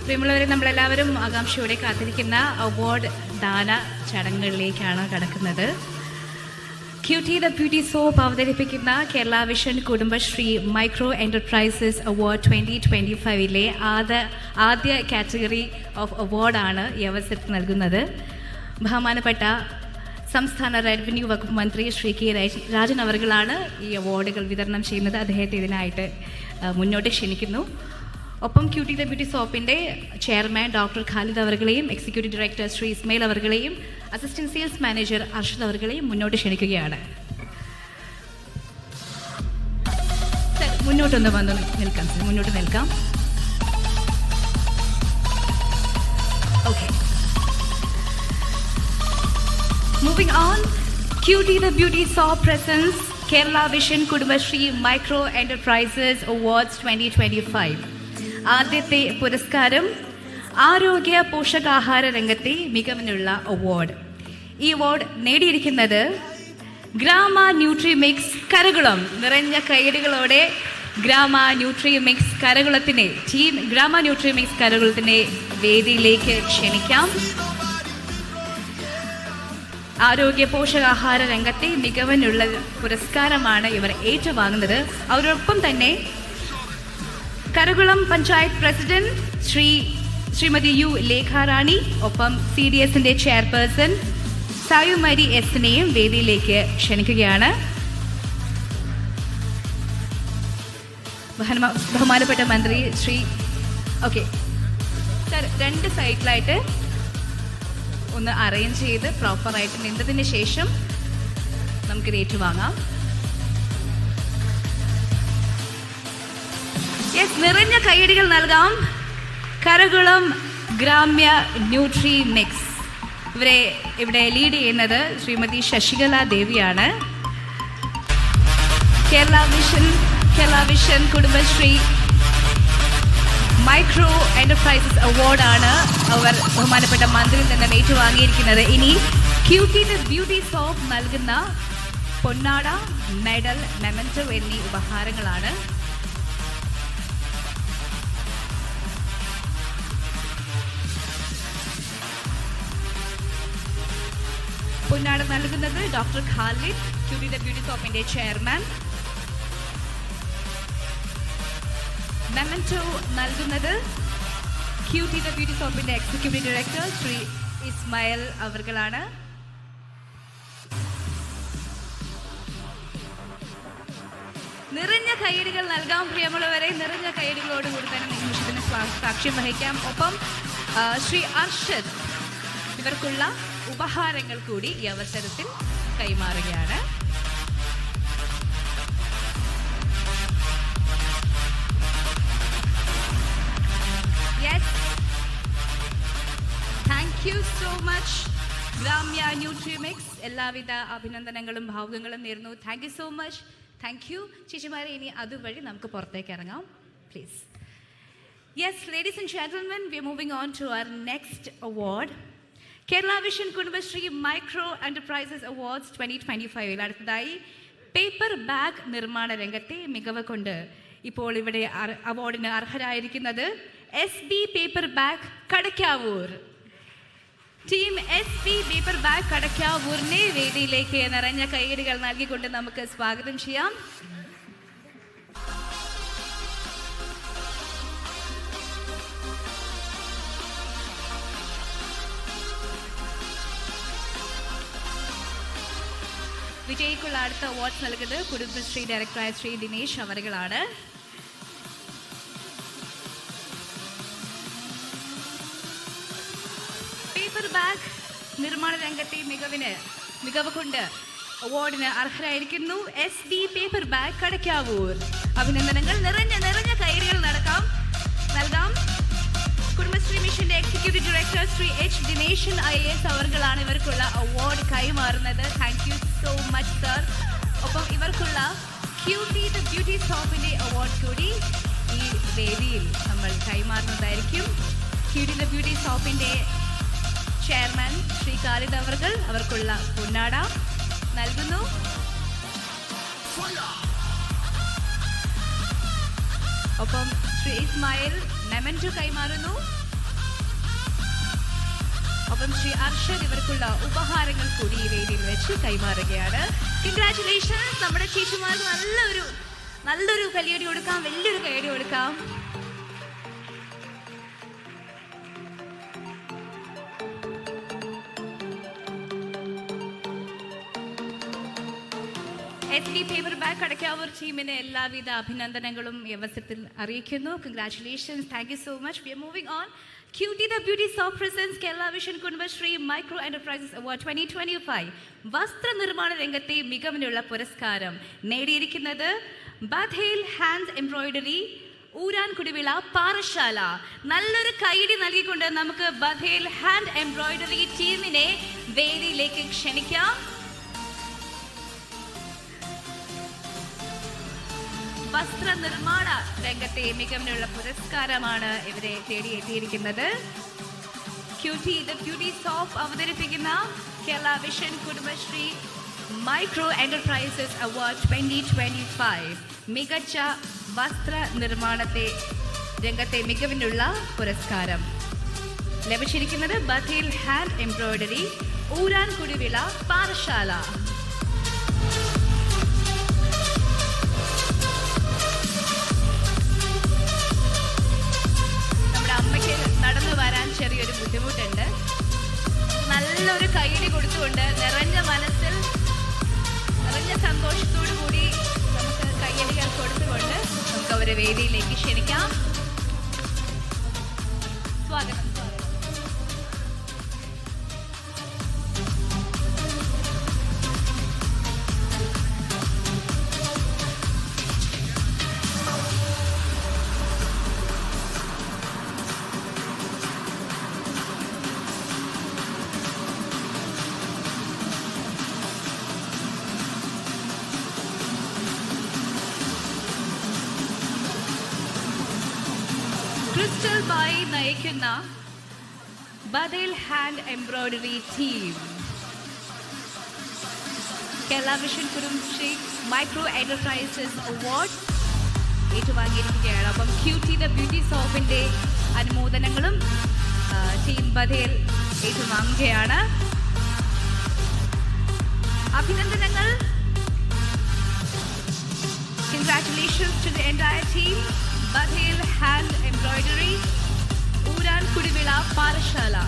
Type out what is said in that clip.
പ്രിയമുള്ളവരെ, നമ്മളെല്ലാവരും ആകാംക്ഷയോടെ കാത്തിരിക്കുന്ന അവാർഡ് ദാന ചടങ്ങുകളിലേക്കാണ് കടക്കുന്നത്. ക്യൂട്ടി ദ ബ്യൂട്ടി സോപ്പ് അവതരിപ്പിക്കുന്ന Kerala vision Kudumbashree micro enterprises award 2025 ആദ്യ കാറ്റഗറി ഓഫ് അവാർഡാണ് ഈ അവസരത്തിൽ നൽകുന്നത്. ബഹുമാനപ്പെട്ട സംസ്ഥാന റവന്യൂ വകുപ്പ് മന്ത്രി ശ്രീ കെ രാജൻ അവർകളാണ് ഈ അവാർഡുകൾ വിതരണം ചെയ്യുന്നത്. അദ്ദേഹത്തെ ഇതിനായിട്ട് മുന്നോട്ട് ക്ഷണിക്കുന്നു. ഒപ്പം ക്യൂട്ടി ദ ബ്യൂട്ടി സോപ്പിൻ്റെ ചെയർമാൻ ഡോക്ടർ ഖാലിദ് അവർകളെയും എക്സിക്യൂട്ടീവ് ഡയറക്ടർ ശ്രീ ഇസ്മയിൽ അവർകളെയും അസിസ്റ്റന്റ് സെയിൽസ് മാനേജർ അർഷദ് അവർകളെയും മുന്നോട്ട് ക്ഷണിക്കുകയാണ്. മുന്നോട്ടൊന്ന് വന്ന് നിൽക്കാം, മുന്നോട്ട് നിൽക്കാം. Okay, moving on. QT the beauty shop presence Kerala vision Kudumbashree micro enterprises awards 2025. ആദ്യത്തെ പുരസ്കാരം ആരോഗ്യ പോഷകാഹാര രംഗത്തെ മികവിനുള്ള അവാർഡ്. ഈ അവാർഡ് നേടിയിരിക്കുന്നത് ഗ്രാമ ന്യൂട്രിമിക്സ് കരകുളം. നിറഞ്ഞ കൈയടികളോടെ ഗ്രാമ ന്യൂട്രിമിക്സ് കരകുളത്തിനെ, ടീം ഗ്രാമ ന്യൂട്രിമിക്സ് കരകുളത്തിനെ വേദിയിലേക്ക് ക്ഷണിക്കാം. ആരോഗ്യ പോഷകാഹാര രംഗത്തെ മികവിനുള്ള പുരസ്കാരമാണ് ഇവർ ഏറ്റുവാങ്ങുന്നത്. അവരോടൊപ്പം തന്നെ കരകുളം പഞ്ചായത്ത് പ്രസിഡന്റ് ശ്രീമതി യു ലേഖാറാണി, ഒപ്പം CDSന്റെ ചെയർപേഴ്സൺ സായുമരി എസിനെയും വേദിയിലേക്ക് ക്ഷണിക്കുകയാണ്. ബഹുമാനപ്പെട്ട മന്ത്രി ശ്രീ ഓക്കെ സർ, രണ്ട് സൈഡിലായിട്ട് ഒന്ന് അറേഞ്ച് ചെയ്ത് പ്രോപ്പറായിട്ട് നിന്നതിന് ശേഷം നമുക്കിത് ഏറ്റുവാങ്ങാം. നിറഞ്ഞ കൈയടികൾ നൽകാം. കരകുളം ഗ്രാമ്യ ന്യൂട്രി മിക്സ്, ഇവരെ ഇവിടെ ലീഡ് ചെയ്യുന്നത് ശ്രീമതി ശശികല ദേവിയാണ്. Kerala vision Kudumbashree micro enterprises അവാർഡാണ് അവർ ബഹുമാനപ്പെട്ട മന്ത്രിയിൽ നിന്ന് ഏറ്റുവാങ്ങിയിരിക്കുന്നത്. ഇനി ക്യൂട്ടി ദ ബ്യൂട്ടി സോപ്പ് നൽകുന്ന പൊന്നാട, മെഡൽ, മെമന്റോ എന്നീ ഉപഹാരങ്ങളാണ്. പൊന്നാട നൽകുന്നത് doctor Khalid, QT the beauty സോപ്പിന്റെ ചെയർമാൻ. മെമന്റോ നൽകുന്നത് ക്യൂട്ടി ദ ബ്യൂട്ടി സോപ്പിന്റെ എക്സിക്യൂട്ടീവ് ഡയറക്ടർ ശ്രീ ഇസ്മയിൽ അവർകളാണ്. നിറഞ്ഞ കൈയടികൾ നൽകാം പ്രിയമുള്ളവരെ. നിറഞ്ഞ കൈയടികളോടുകൂടി തന്നെ നിമിഷത്തിന് സാക്ഷ്യം വഹിക്കാം. ഒപ്പം ശ്രീ അർഷദ് ഇവർക്കുള്ള ഉപഹാരങ്ങൾ കൂടി ഈ അവസരത്തിൽ കൈമാറുകയാണ്. Thank you so much Gramya Nutrimix. എല്ലാവിധ അഭിനന്ദനങ്ങളും ഭാവുകങ്ങളും നേരുന്നു. Thank you so much. Thank you ചേച്ചിമാരെ. ഇനി അതുവഴി നമുക്ക് പുറത്തേക്ക് ഇറങ്ങാം, please. Yes, ladies and gentlemen, we are moving on to our next award. Kerala vision Kudumbashree micro enterprises awards 2025. അടുത്തതായി പേപ്പർ ബാഗ് നിർമ്മാണ രംഗത്തെ മികവ് കൊണ്ട് ഇപ്പോൾ ഇവിടെ അവാർഡിന് അർഹരായിരിക്കുന്നത് SB paper bag Kadakkavoor. Team SB paper bag കടക്കാവൂരിനെ വേദിയിലേക്ക് നിറഞ്ഞ കൈയടികൾ നൽകിക്കൊണ്ട് നമുക്ക് സ്വാഗതം ചെയ്യാം. വിജയിക്കുള്ള അടുത്ത അവാർഡ് നൽകുന്നത് കുടുംബശ്രീ ഡയറക്ടറായ ശ്രീ ദിനേശ് അവർകളാണ്. പേപ്പർ ബാഗ് നിർമ്മാണ രംഗത്തെ മികവ് കൊണ്ട് അവാർഡിന് അർഹരായിരിക്കുന്നു SB പേപ്പർ ബാഗ് കടക്കാവൂർ. അഭിനന്ദനങ്ങൾ. നിറഞ്ഞ കൈയടികൾ നൽകാം. കുടുംബശ്രീ മിഷന്റെ executive director Shri H Dineshan IAS അവർകളാണ് ഇവർക്കുള്ള അവാർഡ് കൈമാറുന്നത്. Thank you so much sir. ഒപ്പം ഇവർക്കുള്ള ക്യൂട്ടി ദ ബ്യൂട്ടി സോപ്പിന്റെ അവാർഡ് കൂടി ഈ വേദിയിൽ നമ്മൾ കൈമാറുന്നതായിരിക്കും. ക്യൂട്ടി ദ ബ്യൂട്ടി സോപ്പിന്റെ ചെയർമാൻ ശ്രീ ഖാലിദ് അവർക്കുള്ള പൊന്നാട നൽകുന്നു. ഒപ്പം ശ്രീ ഇസ്മായിൽ മെമന്റോ കൈമാറുന്നു. ഒപ്പം ശ്രീ അർഷദ് ഇവർക്കുള്ള ഉപഹാരങ്ങൾ കൂടി ഈ വേദിയിൽ വെച്ച് കൈമാറുകയാണ്. കൺഗ്രാറ്റുലേഷൻസ്. നമ്മുടെ ചേച്ചിമാർക്ക് നല്ലൊരു കയ്യടി കൊടുക്കാം, വലിയൊരു കയ്യടി കൊടുക്കാം. SD പേപ്പർ ബാഗ് കടക്കാവൂർ ടീമിന് എല്ലാവിധ അഭിനന്ദനങ്ങളും ഈ അവസരത്തിൽ അറിയിക്കുന്നു. Congratulations. Thank you so much. We are moving on. QT The Beauty Shop presents Kerala Vision Kudumbashree micro enterprises award 2025 വസ്ത്രനിർമ്മാണ രംഗത്തെ മികവിനുള്ള പുരസ്കാരം നേടിയിരിക്കുന്നത് ബഥേൽ ഹാൻഡ് എംബ്രോയിഡറി ഊരാൻ കുടിവിള പാറശാല. നല്ലൊരു കൈയടി നൽകിക്കൊണ്ട് നമുക്ക് ബഥേൽ ഹാൻഡ് എംബ്രോയിഡറി ടീമിനെ വേദിയിലേക്ക് ക്ഷണിക്കാം. വസ്ത്രനിർമ്മാണ രംഗത്തെ മികവിനുള്ള പുരസ്കാരമാണ് ഇവരെ തേടിയെത്തിയിരിക്കുന്നത്. QT The Beauty Shop അവതരിപ്പിക്കുന്ന Kerala vision Kudumbashree micro enterprises award 2025 മികച്ച വസ്ത്ര നിർമ്മാണത്തെ രംഗത്തെ മികവിനുള്ള പുരസ്കാരം ലഭിച്ചിരിക്കുന്നത് ബഥേൽ ഹാൻഡ് എംബ്രോയിഡറി ഊരാൻ കുടിവിള പാറശാല. അമ്മയ്ക്ക് നടന്നു വരാൻ ചെറിയൊരു ബുദ്ധിമുട്ടുണ്ട്. നല്ലൊരു കൈയടി കൊടുത്തുകൊണ്ട് നിറഞ്ഞ മനസ്സിൽ നിറഞ്ഞ സന്തോഷത്തോടു കൂടി നമുക്ക് കൈയടികൾ കൊടുത്തുകൊണ്ട് നമുക്ക് അവരെ വേദിയിലേക്ക് ക്ഷണിക്കാം. സ്വാഗതം. ക്രിസ്റ്റൽ ബായി നയിക്കുന്ന Bethel hand embroidery team Kerala vision Kudumbashree micro enterprises award ഏറ്റുവാങ്ങിയിരിക്കുകയാണ്. അപ്പം QT The Beauty Shopന്റെ അനുമോദനങ്ങളും ടീം ബഥേൽ ഏറ്റുവാങ്ങുകയാണ്. അഭിനന്ദനങ്ങൾ. Congratulations to the entire team. Bethel Hand Embroidery, Uran Kudivila Parashala.